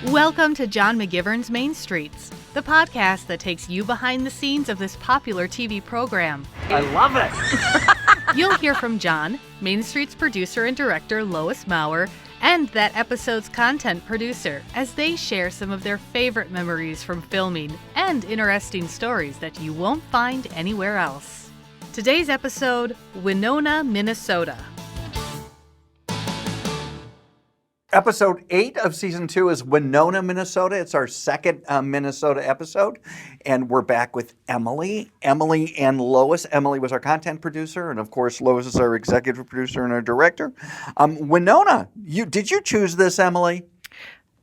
Welcome to John McGivern's Main Streets, the podcast that takes you behind the scenes of this popular TV program. I love it! You'll hear from John, Main Streets producer and director Lois Maurer, and that episode's content producer, as they share some of their favorite memories from filming and interesting stories that you won't find anywhere else. Today's episode, Winona, Minnesota. Episode 8 of Season 2 is Winona, Minnesota. It's our second Minnesota episode, and we're back with Emily and Lois. Emily was our content producer, and of course, Lois is our executive producer and our director. Winona, did you choose this, Emily?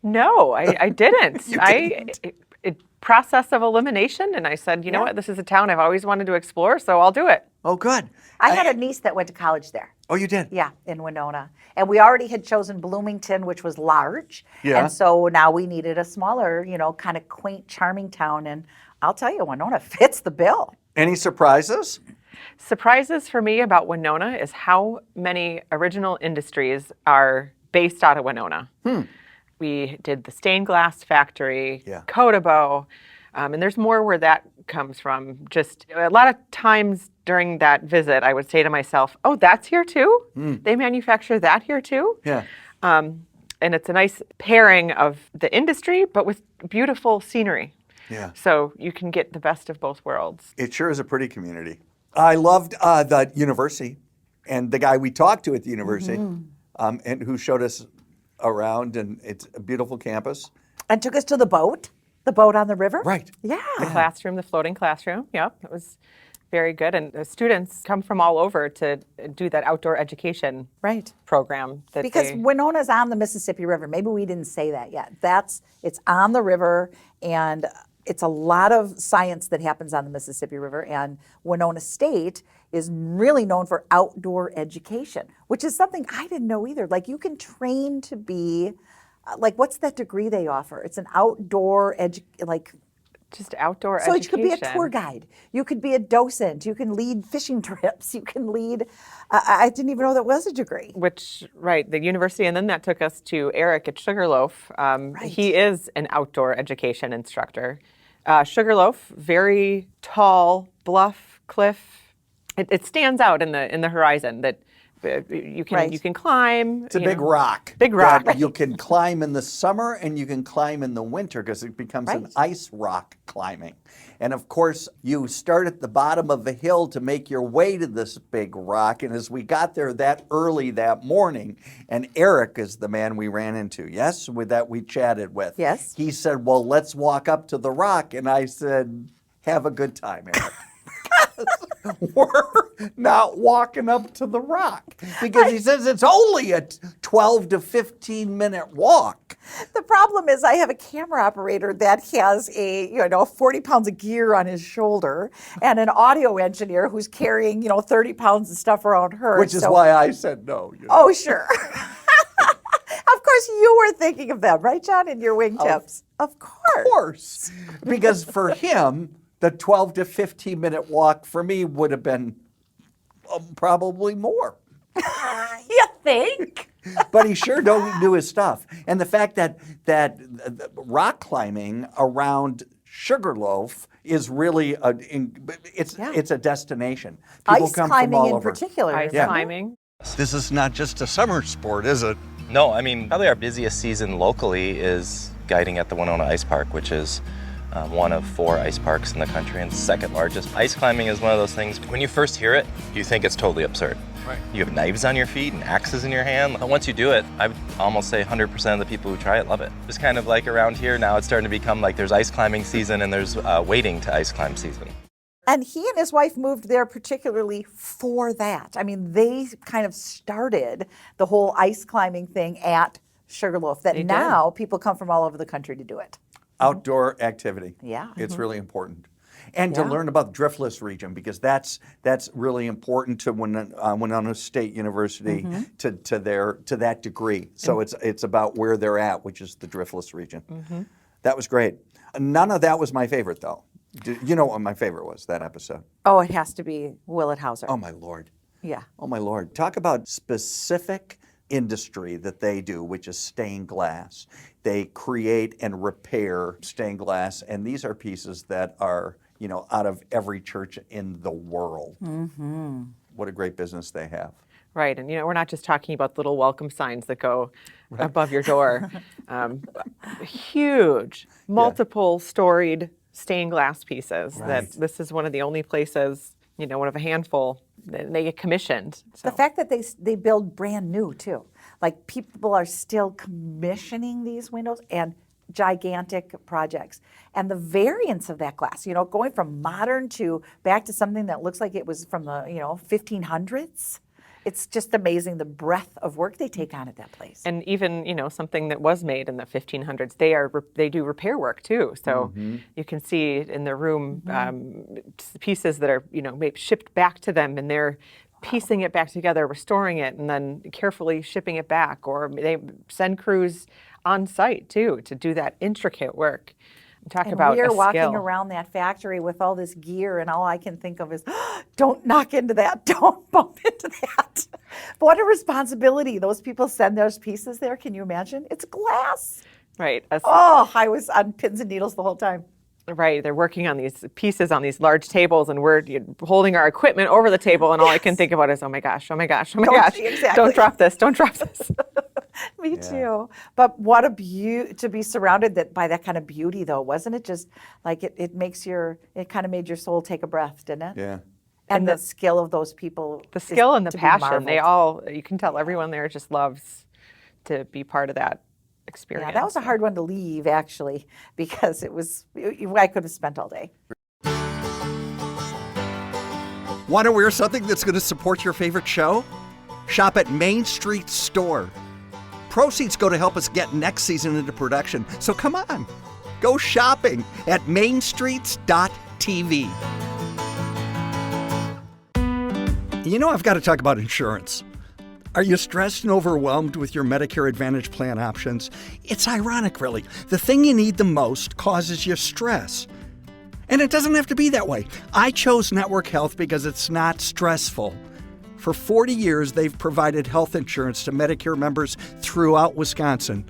No, I didn't. You didn't? Process of elimination, and I said, you know what, this is a town I've always wanted to explore, so I'll do it. Oh, good. I had a niece that went to college there. Oh, you did? Yeah, in Winona. And we already had chosen Bloomington, which was large. Yeah. And so now we needed a smaller, kind of quaint, charming town. And I'll tell you, Winona fits the bill. Any surprises? Surprises for me about Winona is how many original industries are based out of Winona. We did the stained glass factory, Kotobo, and there's more where that comes from. Just a lot of times during that visit, I would say to myself, oh, that's here too? They manufacture that here too? Yeah. And it's a nice pairing of the industry, but with beautiful scenery. Yeah. So you can get the best of both worlds. It sure is a pretty community. I loved the university and the guy we talked to at the university and who showed us around, and it's a beautiful campus. And took us to the boat on the river. Right. Yeah. The classroom, the floating classroom. Yep, it was very good. And the students come from all over to do that outdoor education program. Because Winona's on the Mississippi River. Maybe we didn't say that yet. It's on the river, and it's a lot of science that happens on the Mississippi River. And Winona State is really known for outdoor education, which is something I didn't know either. Like, you can train to be, what's that degree they offer? It's an outdoor just outdoor so education. So you could be a tour guide. You could be a docent. You can lead fishing trips. You can lead, I didn't even know that was a degree. The university, and then that took us to Eric at Sugarloaf. He is an outdoor education instructor. Sugarloaf, very tall, bluff, cliff. It stands out in the horizon that you can climb. It's a big rock. Big rock. That you can climb in the summer and you can climb in the winter because it becomes an ice rock climbing. And of course, you start at the bottom of the hill to make your way to this big rock. And as we got there that early that morning, and Eric is the man we ran into, yes, that we chatted with. Yes. He said, well, let's walk up to the rock. And I said, have a good time, Eric. We're not walking up to the rock because he says it's only a 12 to 15 minute walk. The problem is I have a camera operator that has 40 pounds of gear on his shoulder and an audio engineer who's carrying, 30 pounds of stuff around her. Which is why I said no. Oh, sure. Of course you were thinking of them, right, John, in your wingtips? Of course. Of course. Because for him, the 12 to 15 minute walk for me would have been probably more. You think? But he sure don't do his stuff. And the fact that rock climbing around Sugarloaf is really it's a destination. People ice come climbing from all in over. particular. Ice climbing. This is not just a summer sport, is it? No, I mean, probably our busiest season locally is guiding at the Winona Ice Park, which is one of 4 ice parks in the country and second largest. Ice climbing is one of those things, when you first hear it, you think it's totally absurd. Right. You have knives on your feet and axes in your hand. But once you do it, I would almost say 100% of the people who try it love it. It's kind of like around here now, it's starting to become like there's ice climbing season and there's waiting to ice climb season. And he and his wife moved there particularly for that. I mean, they kind of started the whole ice climbing thing at Sugarloaf, that now people come from all over the country to do it. Outdoor activity. Yeah. It's really important. And to learn about the driftless region, because that's really important to Winona State University to that degree. So it's about where they're at, which is the driftless region. That was great. None of that was my favorite, though. You know what my favorite was, that episode? Oh, it has to be Willet Hauser. Oh, my Lord. Yeah. Oh, my Lord. Talk about specific industry that they do, which is stained glass. They create and repair stained glass, and these are pieces that are, out of every church in the world. Mm-hmm. What a great business they have. Right, and we're not just talking about little welcome signs that go above your door. Huge, multiple storied stained glass pieces. That this is one of the only places, one of a handful that they get commissioned. So. The fact that they build brand new too, like people are still commissioning these windows and gigantic projects, and the variance of that glass, going from modern to back to something that looks like it was from the 1500s. It's just amazing the breadth of work they take on at that place. And even, something that was made in the 1500s, they do repair work too. So you can see in the room pieces that are, maybe shipped back to them, and they're piecing it back together, restoring it, and then carefully shipping it back. Or they send crews on site too to do that intricate work. Talk about we're a walking skill. around that factory with all this gear, and all I can think of is, don't knock into that, don't bump into that. What a responsibility. Those people send those pieces there. Can you imagine? It's glass. Right. I was on pins and needles the whole time. Right. They're working on these pieces on these large tables, and we're holding our equipment over the table, and all I can think about is, oh my gosh, Exactly. don't drop this. Me too. But what a beauty to be surrounded by that kind of beauty, though, wasn't it? Just like it kind of made your soul take a breath, didn't it? Yeah. And the skill of those people. The skill and the to be passion. marveled. You can tell everyone there just loves to be part of that experience. Yeah, that was a hard one to leave, actually, because I could have spent all day. Want to wear something that's going to support your favorite show? Shop at Main Street Store. Proceeds go to help us get next season into production. So come on, go shopping at mainstreets.tv. I've got to talk about insurance. Are you stressed and overwhelmed with your Medicare Advantage plan options? It's ironic, really. The thing you need the most causes you stress. And it doesn't have to be that way. I chose Network Health because it's not stressful. For 40 years, they've provided health insurance to Medicare members throughout Wisconsin.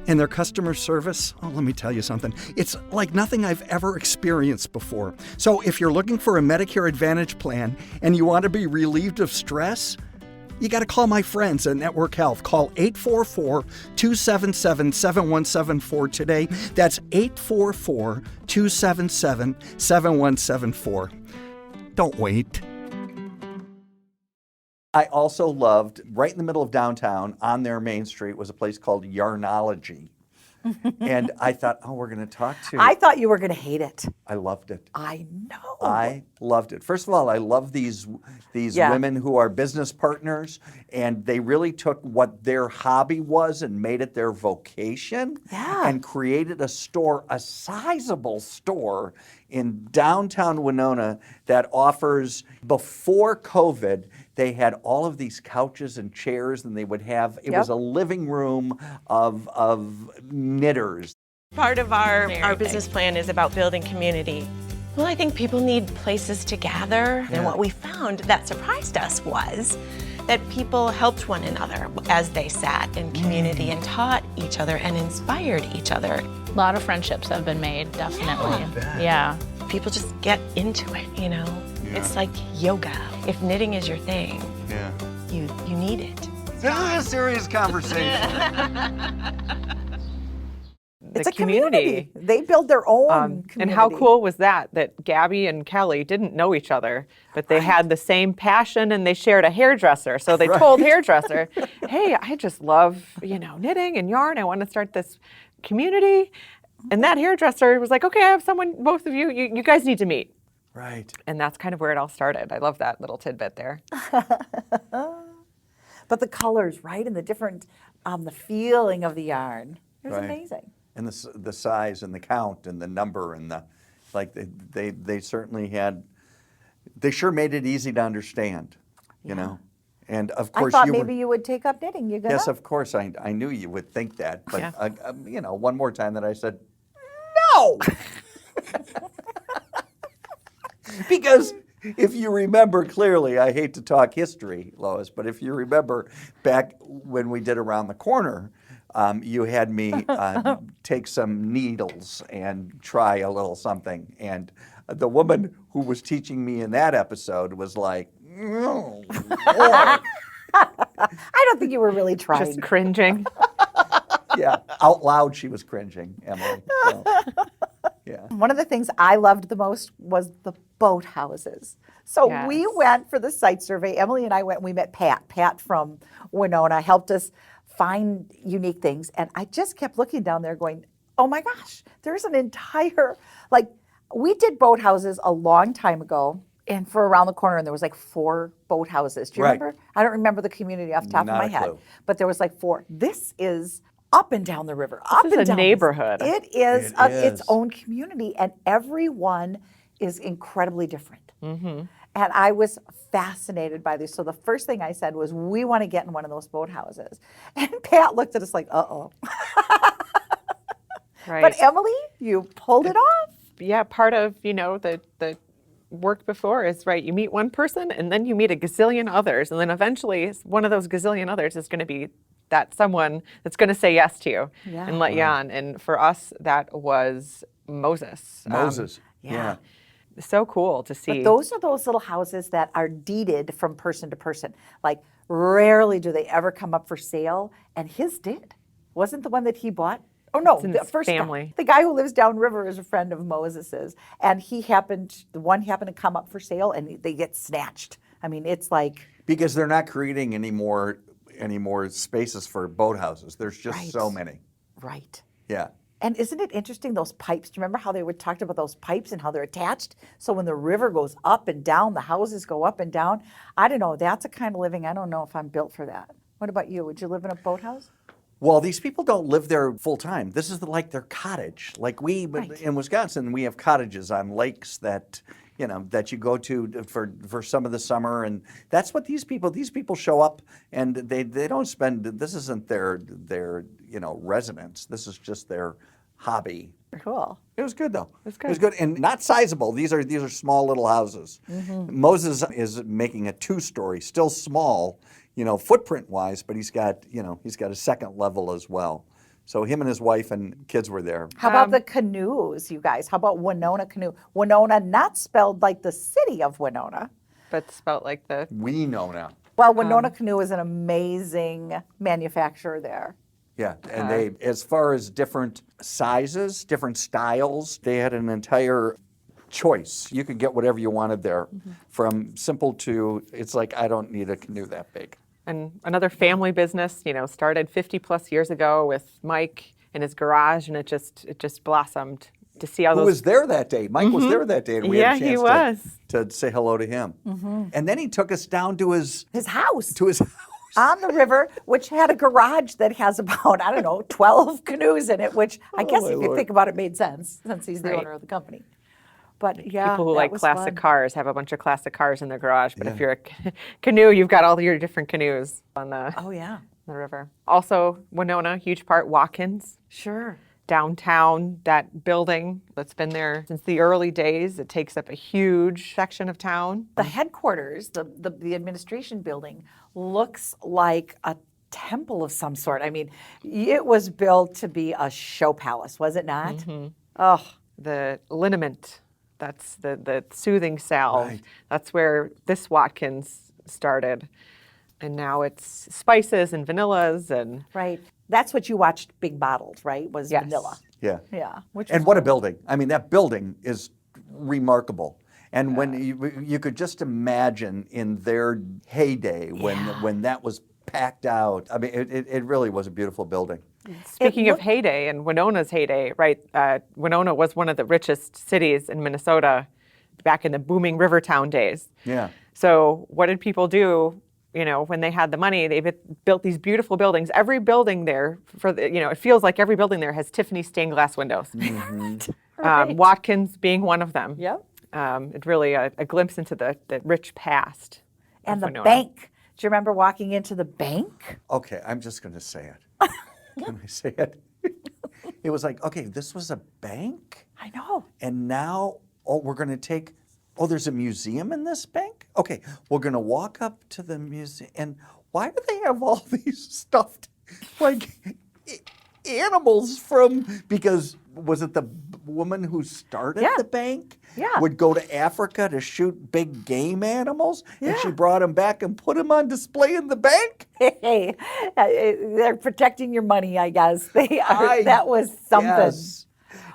And their customer service, let me tell you something. It's like nothing I've ever experienced before. So if you're looking for a Medicare Advantage plan and you want to be relieved of stress, you got to call my friends at Network Health. Call 844-277-7174 today. That's 844-277-7174. Don't wait. I also loved, right in the middle of downtown, on their main street, was a place called Yarnology. And I thought, we're going to talk to... I thought you were going to hate it. I loved it. I know. I loved it. First of all, I love these women who are business partners, and they really took what their hobby was and made it their vocation and created a store, a sizable store in downtown Winona that offers, before COVID, they had all of these couches and chairs, and they would have, it was a living room of knitters. Part of our business plan is about building community. Well, I think people need places to gather, and what we found that surprised us was that people helped one another as they sat in community and taught each other and inspired each other. A lot of friendships have been made, definitely. Yeah. People just get into it, It's like yoga. If knitting is your thing, you need it. This is a serious conversation. It's a community. They build their own community. And how cool was that Gabby and Kelly didn't know each other, but they had the same passion and they shared a hairdresser. So they told hairdresser, hey, I just love, knitting and yarn. I want to start this community. And that hairdresser was like, okay, I have someone, both of you guys need to meet. Right. And that's kind of where it all started. I love that little tidbit there. But the colors, right? And the different, the feeling of the yarn. It was amazing. And the size and the count and the number and they certainly had, they sure made it easy to understand, you know. And of course, I thought maybe you would take up knitting. You gonna? Yes, of course. I knew you would think that, but one more time that I said no, because If you remember clearly, I hate to talk history, Lois, but if you remember back when we did Around the Corner, you had me take some needles and try a little something. And the woman who was teaching me in that episode was like, "Oh, Lord." I don't think you were really trying. Just cringing. Yeah, out loud she was cringing, Emily. So, yeah. One of the things I loved the most was the boat houses. So we Yes. went for the site survey. Emily and I went and we met Pat. Pat from Winona helped us find unique things. And I just kept looking down there going, oh my gosh, there's an entire, like, we did boat houses a long time ago. And for Around the Corner, and there was like 4 boat houses. Do you Right. remember? I don't remember the community off the top Not of my a head. clue. But there was like 4. This is up and down the river, up is and a down. neighborhood. It is It its is. own community, and everyone is incredibly different. And I was fascinated by this. So the first thing I said was, we want to get in one of those boat houses. And Pat looked at us like, uh-oh. Right. But Emily, you pulled it off. Yeah, part of, the work before is, right, you meet one person and then you meet a gazillion others. And then eventually one of those gazillion others is going to be that someone that's going to say yes to you Yeah. and let you on. And for us, that was Moses. Moses. Yeah. So cool to see. But those are those little houses that are deeded from person to person. Like, rarely do they ever come up for sale. And his did. Wasn't the one that he bought? Oh, no, in the his first family. guy. The guy who lives downriver is a friend of Moses's. And the one happened to come up for sale, and they get snatched. I mean, it's like... Because they're not creating any more spaces for boat houses. There's just Right. so many. Right. Yeah. And isn't it interesting, those pipes? Do you remember how they would talk about those pipes and how they're attached? So when the river goes up and down, the houses go up and down. I don't know. That's a kind of living, I don't know if I'm built for that. What about you? Would you live in a boathouse? Well, these people don't live there full time. This is like their cottage. Like Right. in Wisconsin, we have cottages on lakes that you go to for some of the summer, and that's what these people show up, and they don't spend. This isn't their residence. This is just their hobby. Cool. It was good though. It's It was good. good and not sizable. These are small little houses. Moses is making a 2-story, still small, footprint wise, but he's got a second level as well. So him and his wife and kids were there. How about the canoes, you guys? How about Wenonah Canoe? Winona, not spelled like the city of Winona. but spelt like the We know now. Well, Wenonah Canoe is an amazing manufacturer there. Yeah, and they, as far as different sizes, different styles, they had an entire choice. You could get whatever you wanted there, from simple to, it's like, I don't need a canoe that big. and another family business, started 50 plus years ago with Mike in his garage, and it just blossomed to see how Who those. was there that day? Mike was there that day, and we had a Yeah, he chance was. to say hello to him. And then he took us down to his House house. on the river, which had a garage that has about, 12 canoes in it, which I guess my if you Lord. think about it made sense since he's the Right. owner of the company. But yeah, People who that like was classic fun. cars have a bunch of classic cars in their garage, but if you're a canoe, you've got all your different canoes on the Oh yeah, river. Also, Winona, huge part, Watkins. sure. Downtown, that building that's been there since the early days, it takes up a huge section of town. The headquarters, the administration building, looks like a temple of some sort. I mean, it was built to be a show palace, was it not? Oh, The liniment, that's the soothing salve. Right. That's where this Watkins started. And now it's spices and vanillas and right. That's what you watched Big Bottled, right? Was Yes. vanilla. Yeah. Yeah. Which And what a building. I mean, that building is remarkable. And when you could just imagine in their heyday when that was packed out, I mean, it really was a beautiful building. Speaking of heyday and Winona's heyday, right? Winona was one of the richest cities in Minnesota back in the booming Rivertown days. Yeah. So what did people do? When they had the money, they built these beautiful buildings. Every building there, it feels like every building there has Tiffany stained glass windows. Right. Watkins being one of them. Yep. It's really a glimpse into the rich past. And of the Winona. bank. Do you remember walking into the bank? Okay, I'm just going to say it. Can I say it? It was like, okay, this was a bank, I know. and now, we're going to take oh, there's a museum in this bank? Okay, we're going to walk up to the museum. And why do they have all these stuffed, like, animals from, because was it the woman who started the bank? Yeah. Would go to Africa to shoot big game animals, and she brought them back and put them on display in the bank? Hey, they're protecting your money, I guess. They are. That was something. Yes.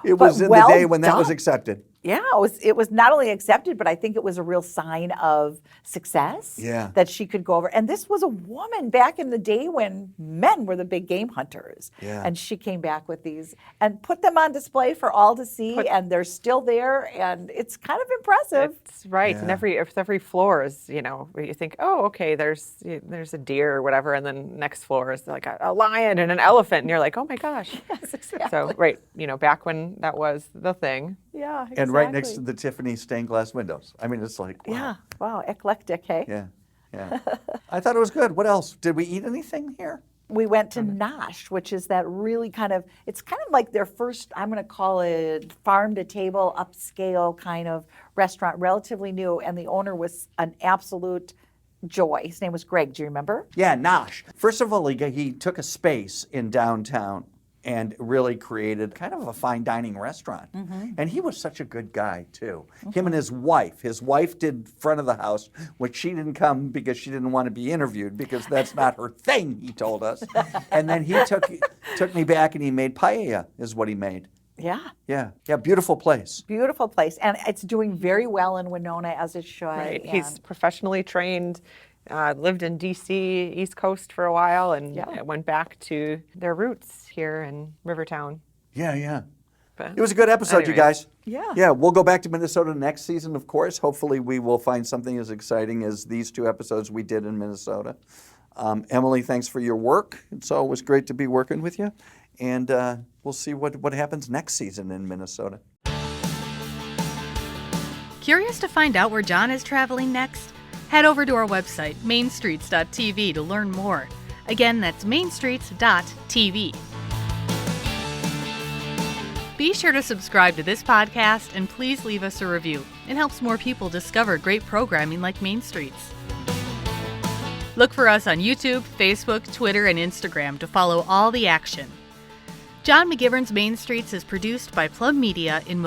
It was in the day when that was accepted. Yeah, it was not only accepted, but I think it was a real sign of success that she could go over. And this was a woman back in the day when men were the big game hunters. Yeah. And she came back with these and put them on display for all to see, and they're still there, and it's kind of impressive. It's right. And every floor is, you know, where you think, oh, okay, there's a deer or whatever, and then next floor is like a lion and an elephant, and you're like, oh my gosh. Yes, exactly. So, right, you know, back when that was the thing. Yeah, exactly. And right next to the Tiffany stained glass windows. I mean, it's like, wow. Yeah, wow, eclectic, hey? Yeah. I thought it was good. What else? Did we eat anything here? We went to NOSH, which is that really it's kind of like their first, I'm going to call it farm to table, upscale kind of restaurant, relatively new. And the owner was an absolute joy. His name was Greg. Do you remember? Yeah, NOSH. First of all, he took a space in downtown and really created kind of a fine dining restaurant. And he was such a good guy, too. Him and his wife. His wife did front of the house, which she didn't come because she didn't want to be interviewed, because that's not her thing, he told us. And then he took me back, and he made paella, is what he made. Yeah. Yeah, beautiful place. Beautiful place. And it's doing very well in Winona, as it should. Right. He's professionally trained. Lived in D.C., East Coast for a while, and went back to their roots here in Rivertown. Yeah. But it was a good episode, you guys. Yeah. Yeah, we'll go back to Minnesota next season, of course. Hopefully we will find something as exciting as these 2 episodes we did in Minnesota. Emily, thanks for your work. It's always great to be working with you. And we'll see what happens next season in Minnesota. Curious to find out where John is traveling next? Head over to our website, mainstreets.tv, to learn more. Again, that's mainstreets.tv. Be sure to subscribe to this podcast, and please leave us a review. It helps more people discover great programming like Main Streets. Look for us on YouTube, Facebook, Twitter, and Instagram to follow all the action. John McGivern's Main Streets is produced by Plum Media in